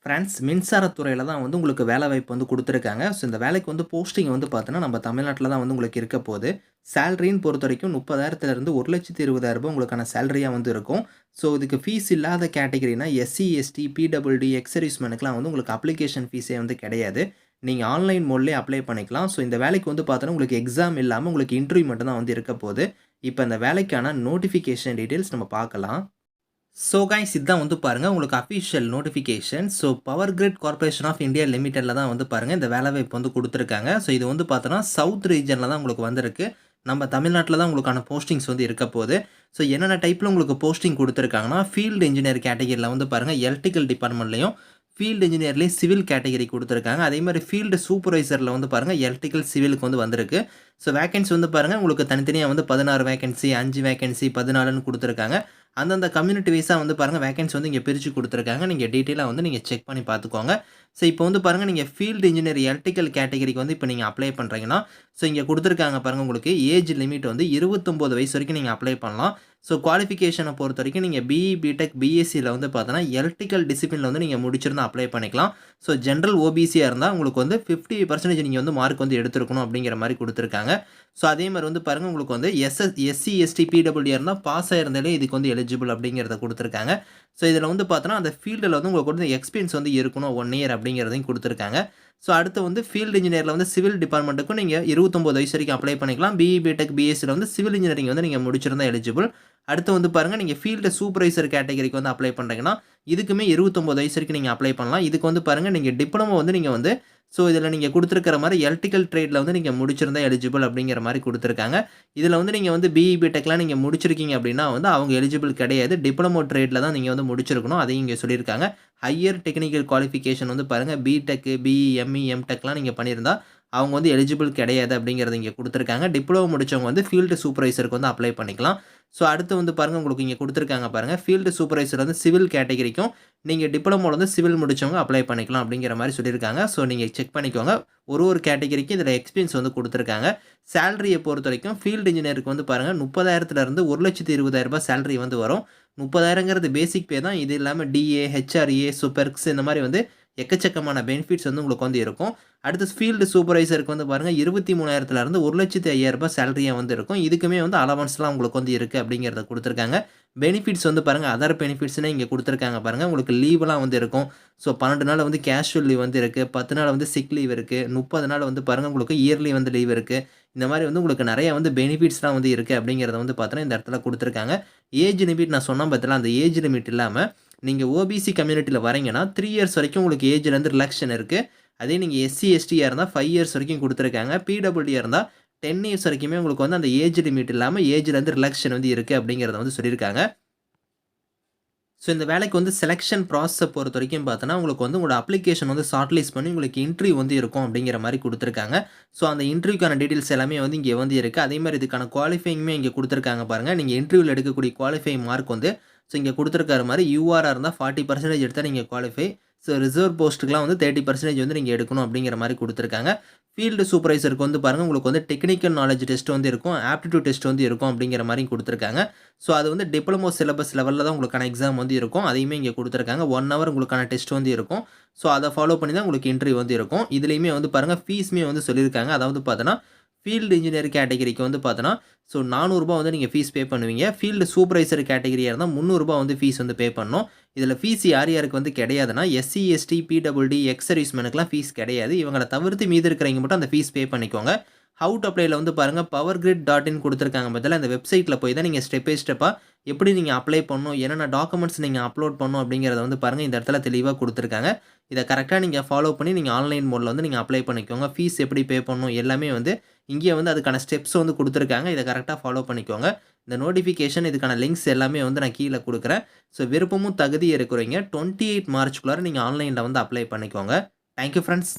France மின்சாரத்துறையில தான் வந்து உங்களுக்கு வேலைவாய்ப்பு வந்து குடுத்துருக்காங்க. ஸோ இந்த வேலைக்கு வந்து போஸ்டிங் வந்து பார்த்தீங்கன்னா, நம்ம தமிழ்நாட்ல தான் வந்து உங்களுக்கு இருக்க போது. சேலரின்னு பொறுத்தவரைக்கும் 30,000த்திலிருந்து ரூ. 1,20,000 உங்களுக்கான சேலரியா வந்து இருக்கும். ஸோ இதுக்கு ஃபீஸ் இல்லாத கேட்டகரினா எஸ்சி, எஸ்டி, பிடபிள்யூடி, எக்ஸ் சர்வீஸ்மேனுக்குலாம் வந்து உங்களுக்கு அப்ளிகேஷன் ஃபீஸே வந்து கிடையாது. நீங்க ஆன்லைன் மோட்லயே அப்ளை பண்ணிக்கலாம். ஸோ இந்த வேலைக்கு வந்து பார்த்தோன்னா, உங்களுக்கு எக்ஸாம் இல்லாம உங்களுக்கு இன்டர்வியூ மட்டும் தான் வந்து இருக்க போது. இப்ப இந்த வேலைக்கான நோட்டிஃபிகேஷன் டீட்டெயில்ஸ் நம்ம பார்க்கலாம். ஸோ கைஸ் இதான் வந்து பாருங்க உங்களுக்கு official notification. So power grid corporation of India லிமிடெட்ல தான் வந்து பாருங்க இந்த வேலைவாய்ப்பு வந்து குடுத்துருக்காங்க. ஸோ இது வந்து பார்த்தோன்னா, சவுத் ரீஜன்ல தான் உங்களுக்கு வந்திருக்கு. நம்ம தமிழ்நாட்ல தான் உங்களுக்கான போஸ்டிங்ஸ் வந்து இருக்க போது. ஸோ என்னென்ன டைப்ல உங்களுக்கு போஸ்டிங் குடுத்துருக்காங்கன்னா, ஃபீல்ட் இன்ஜினியர் கேட்டகரில வந்து பாருங்க எலக்ட்ரிக்கல் டிபார்ட்மெண்ட்லயும், ஃபீல்ட் இன்ஜினியர்லயும் சிவில் கேட்டகரி குடுத்துருக்காங்க. அதேமாரி ஃபீல்டு சூப்பர்வைசர்ல வந்து பாருங்க எலக்ட்ரிக்கல் சிவிலுக்கு வந்து வந்திருக்கு. ஸோ வேக்கன்சி வந்து பாருங்க உங்களுக்கு தனித்தனியா வந்து 16 வேக்கன்சி, 5 வேக்கன்சி, 14ன்னு குடுத்துருக்காங்க. அந்தந்த கம்யூனிட்டி வைஸா வந்து பாருங்க வேக்கன்சி வந்து இங்க பிரிச்சு குடுத்துருக்காங்க. நீங்க டீட்டெயிலா வந்து நீங்க செக் பண்ணி பார்த்துக்கோங்க. ஸோ இப்போ வந்து பாருங்க நீங்க ஃபீல்ட் இன்ஜினியர் எலக்ட்ரிக்கல் கேட்டகரிக்கு வந்து இப்ப நீங்க அப்ளை பண்றீங்கன்னா, ஸோ இங்க குடுத்துருக்காங்க பாருங்க உங்களுக்கு ஏஜ் லிமிட் வந்து 29 வயசு வரைக்கும் நீங்க அப்ளை பண்ணலாம். ஸோ குவாலிஃபிகேஷன பொறுத்தவரைக்கும் நீங்க பிஇ, பிடெக், பிஎஸ்சில வந்து பார்த்தோன்னா, எலக்ட்ரிக்கல் டிசிப்ளின்ல வந்து நீங்க முடிச்சிருந்தா அப்ளை பண்ணிக்கலாம். ஸோ ஜெனரல் ஓபிசியா இருந்தா உங்களுக்கு வந்து 50% நீங்க வந்து மார்க் வந்து எடுத்திருக்கணும் அப்படிங்கிற மாரி குடுத்துருக்காங்க. ஸோ அதே மாரி வந்து பாருங்க உங்களுக்கு வந்து எஸ்சி, எஸ்டி, பிடபிள்யூ இருந்தா பாஸ் ஆயிருந்தாலே இதுக்கு வந்து எலிஜிபிள் அப்படிங்கிறத குடுத்துருக்காங்க. ஸோ இதில வந்து பார்த்தோன்னா, அந்த ஃபீல்டுல வந்து உங்களுக்கு வந்து எக்ஸ்பீரியன்ஸ் வந்து இருக்கணும் 1 இயர் அப்படிங்கிறதையும் குடுத்துருக்காங்க. ஸோ அடுத்து வந்து ஃபீல்ட் இன்ஜினியர்ல வந்து சிவில் டிபார்ட்மென்ட்க்கும் நீங்க 29 வயசு வரைக்கும் அப்ளை பண்ணிக்கலாம். பிஇ, பிடெக், பிஎஸ்சில வந்து சிவில் இன்ஜினியரிங் வந்து நீங்க முடிச்சிருந்தா எலிஜிபிள். அடுத்து வந்து பாருங்க நீங்க ஃபீல்டு சூப்பர்வைசர் கேட்டகரிக்கு வந்து அப்ளை பண்றீங்கன்னா, இதுக்குமே 29 வயசு வரைக்கும் நீங்க அப்ளை பண்ணலாம். இதுக்கு வந்து பாருங்க நீங்க டிப்ளமோ வந்து நீங்க வந்து ஸோ இதில நீங்க குடுத்திருக்கிற மாரி எலக்ட்ரிக்கல் ட்ரேட்ல வந்து நீங்க முடிச்சிருந்தா எலிஜிபிள் அப்படிங்கிற மாரி குடுத்துருக்காங்க. இதில வந்து நீங்க வந்து பிஇ, பிடெக்லாம் நீங்க முடிச்சிருக்கீங்க அப்படின்னா வந்து அவங்க எலிஜிபிள் கிடையாது. டிப்ளமோ ட்ரேட்ல தான் நீங்க வந்து முடிச்சிருக்கணும். அதையும் இங்க சொல்லியிருக்காங்க. ஹையர் டெக்னிக்கல் குவாலிஃபிகேஷன் வந்து பாருங்க பிடெக், பிஇ, எம்இ, எம்டெக்லாம் நீங்க பண்ணியிருந்தா, அவங்க வந்து எலிஜிபிள் கிடையாது அப்படிங்கிறத இங்க குடுத்துருக்காங்க. டிப்ளமோ முடிச்சவங்க வந்து ஃபீல்டு சூப்பர்வைசருக்கு வந்து அப்ளை பண்ணிக்கலாம். ஸோ அடுத்து வந்து பாருங்க உங்களுக்கு இங்க குடுத்துருக்காங்க பாருங்க. ஃபீல்டு சூப்பர்வைசர் வந்து சிவில் கேட்டகரிக்கும், நீங்க டிப்ளமோல வந்து சிவில் முடிச்சவங்க அப்ளை பண்ணிக்கலாம் அப்படிங்கிற மாரி சொல்லியிருக்காங்க. ஸோ நீங்க செக் பண்ணிக்கோங்க. ஒரு கேட்டகரிக்கு இதில எக்ஸ்பீரியன்ஸ் வந்து குடுத்துருக்காங்க. சேலரிய பொறுத்தவரைக்கும் ஃபீல்ட் இன்ஜினியருக்கு வந்து பாருங்க 30,000த்திலிருந்து ரூ. 1,20,000 சேலரி வந்து வரும். 30,000ங்கிறது பேசிக் பே தான். இது இல்லாம டிஏ, ஹெச்ஆர்ஏ, பெர்க்ஸ் இந்த மாரி வந்து எக்கச்சக்கமான பெனிஃபிட்ஸ் வந்து உங்களுக்கு வந்து இருக்கும். அடுத்து ஃபீல்டு சூப்பர்வைசருக்கு வந்து பாருங்க 23,000த்திலிருந்து ரூ. 1,05,000 சேலரியா வந்து இருக்கும். இதுக்குமே வந்து அலவன்ஸ்லாம் உங்களுக்கு வந்து இருக்கு அப்படிங்கிறத குடுத்துருக்காங்க. பெனிஃபிட்ஸ் வந்து பாருங்க அதர் பெனிஃபிட்ஸ்னே இங்க குடுத்துருக்காங்க பாருங்க. உங்களுக்கு லீவ்லாம் வந்து இருக்கும். ஸோ 12 நாள் வந்து கேஷுவல் லீவ் வந்து இருக்கு. 10 நாள் வந்து சிக் லீவ் இருக்கு. 30 நாள் வந்து பாருங்க உங்களுக்கு இயர்லி வந்து லீவ் இருக்கு. இந்த மாரி வந்து உங்களுக்கு நெறைய வந்து பெனிஃபிட்ஸ்லாம் வந்து இருக்கு அப்படிங்கிறத வந்து பார்த்தோன்னா, இந்த இடத்துல குடுத்துருக்காங்க. ஏஜ் லிமிட் நான் சொன்னேன் பார்த்தீங்களா, அந்த ஏஜ் லிமிட் இல்லாம நீங்க ஓபிசி கம்யூனிட்டில வரீங்கன்னா, 3 இயர்ஸ் வரைக்கும் உங்களுக்கு ஏஜ்லேருந்து ரிலாக்சேஷன் இருக்கு. அதே நீங்க எஸ்சி, எஸ்டியா இருந்தா 5 இயர்ஸ் வரைக்கும் குடுத்துருக்காங்க. பிடபிள்யூடியா இருந்தா 10 இயர்ஸ் வரைக்குமே உங்களுக்கு வந்து அந்த ஏஜ் லிமிட் இல்லாம ஏஜ்லேருந்து ரிலாக்சேஷன் வந்து இருக்கு அப்படிங்கிறத வந்து சொல்லியிருக்காங்க. ஸோ இந்த வேலைக்கு வந்து செலக்ஷன் ப்ராசஸ பொறுத்தவரைக்கும் பார்த்தோன்னா, உங்களுக்கு வந்து உங்களோட அப்ளிகேஷன் வந்து ஷார்ட் லிஸ்ட் பண்ணி உங்களுக்கு இன்டர்வியூ வந்து இருக்கும் அப்படிங்கிற மாரி குடுத்துருக்காங்க. ஸோ அந்த இன்டர்வியூக்கான டீட்டெயில்ஸ் எல்லாமே வந்து இங்க வந்து இருக்கு. அதேமாரி இதுக்கான குவாலிஃபையிங்குமே இங்க குடுத்துருக்காங்க பாருங்க. நீங்க இன்டர்வியூல எடுக்கக்கூடிய குவாலிஃபையிங் மார்க் வந்து ஸோ இங்க குடுத்துருக்கிற மாரி யூஆரா இருந்தா 40% எடுத்தா நீங்க குவாலிஃபை. ஸோ ரிசர்வ் போஸ்ட்டுக்குலாம் வந்து 30% வந்து நீங்க எடுக்கணும் அப்படிங்கிற மாரி குடுத்துருக்காங்க. ஃபீல்டு சூப்பர்வைசருக்கு வந்து பாருங்க உங்களுக்கு வந்து டெக்னிக்கல் நாலேட்ஜ் டெஸ்ட் வந்து இருக்கும். ஆப்டிட்யூட் டெஸ்ட் வந்து இருக்கும் அப்படிங்கிற மாரியும் குடுத்துருக்காங்க. ஸோ அது வந்து டிப்ளமோ சிலபஸ் லெவல்ல தான் உங்களுக்கான எக்ஸாம் வந்து இருக்கும். அதையுமே இங்க குடுத்துருக்காங்க. 1 ஹவர் உங்களுக்கான டெஸ்ட் வந்து இருக்கும். ஸோ அத ஃபாலோ பண்ணி தான் உங்களுக்கு இன்டர்வியூ வந்து இருக்கும். இதுலயுமே வந்து பாருங்க ஃபீஸுமே வந்து சொல்லியிருக்காங்க. அதாவது பார்த்தோன்னா, ஃபீல்டு இன்ஜினியர் கேட்டகரிக்கு வந்து பார்த்தோன்னா, ஸோ ரூ. 400 வந்து நீங்க ஃபீஸ் பே பண்ணுவீங்க. ஃபீல்டு சூப்பர்வைசர் கேட்டகரியா இருந்தா ரூ. 300 வந்து ஃபீஸ் வந்து பே பண்ணணும். இதில ஃபீஸ் யார் யாருக்கு வந்து கிடையாதுன்னா, எஸ்சி, எஸ்டி, பிடபிள்யூடி, எக்ஸ் சர்வீஸ்மேனுக்குலாம் ஃபீஸ் கிடையாது. இவங்கள தவிர்த்து மீதி இருக்கிறவங்க மட்டும் அந்த ஃபீஸ் பே பண்ணிக்கோங்க. ஹவ் டு அப்ளைல வந்து பாருங்க powergrid.in குடுத்துருக்காங்க பார்த்தீங்களா, அந்த வெப்சைட்ல போய் தான் நீங்க ஸ்டெப் பை ஸ்டெப்பா எப்படி நீங்க அப்ளை பண்ணணும், என்னென்ன டாக்குமெண்ட்ஸ் நீங்க அப்லோட் பண்ணணும் அப்படிங்கிறத வந்து பாருங்க இந்த இடத்துல தெளிவா குடுத்துருக்காங்க. இத கரெக்ட்டா நீங்க ஃபாலோ பண்ணி நீங்க ஆன்லைன் மோட்ல வந்து நீங்க அப்ளை பண்ணிக்கோங்க. ஃபீஸ் எப்படி பே பண்ணணும் எல்லாமே வந்து இங்கேயே வந்து அதுக்கான ஸ்டெப்ஸ் வந்து குடுத்துருக்காங்க. இத கரெக்ட்டா ஃபாலோ பண்ணிக்கோங்க. இந்த நோட்டிஃபிகேஷன் இதுக்கான லிங்க்ஸ் எல்லாமே வந்து நான் கீழ குடுக்குறேன். ஸோ விருப்பமும் தகுதியும் இருக்கிறவங்க 28 மார்ச்சுக்குள்ளார நீங்க ஆன்லைன்ல வந்து அப்ளை பண்ணிக்கோங்க. Thank you friends.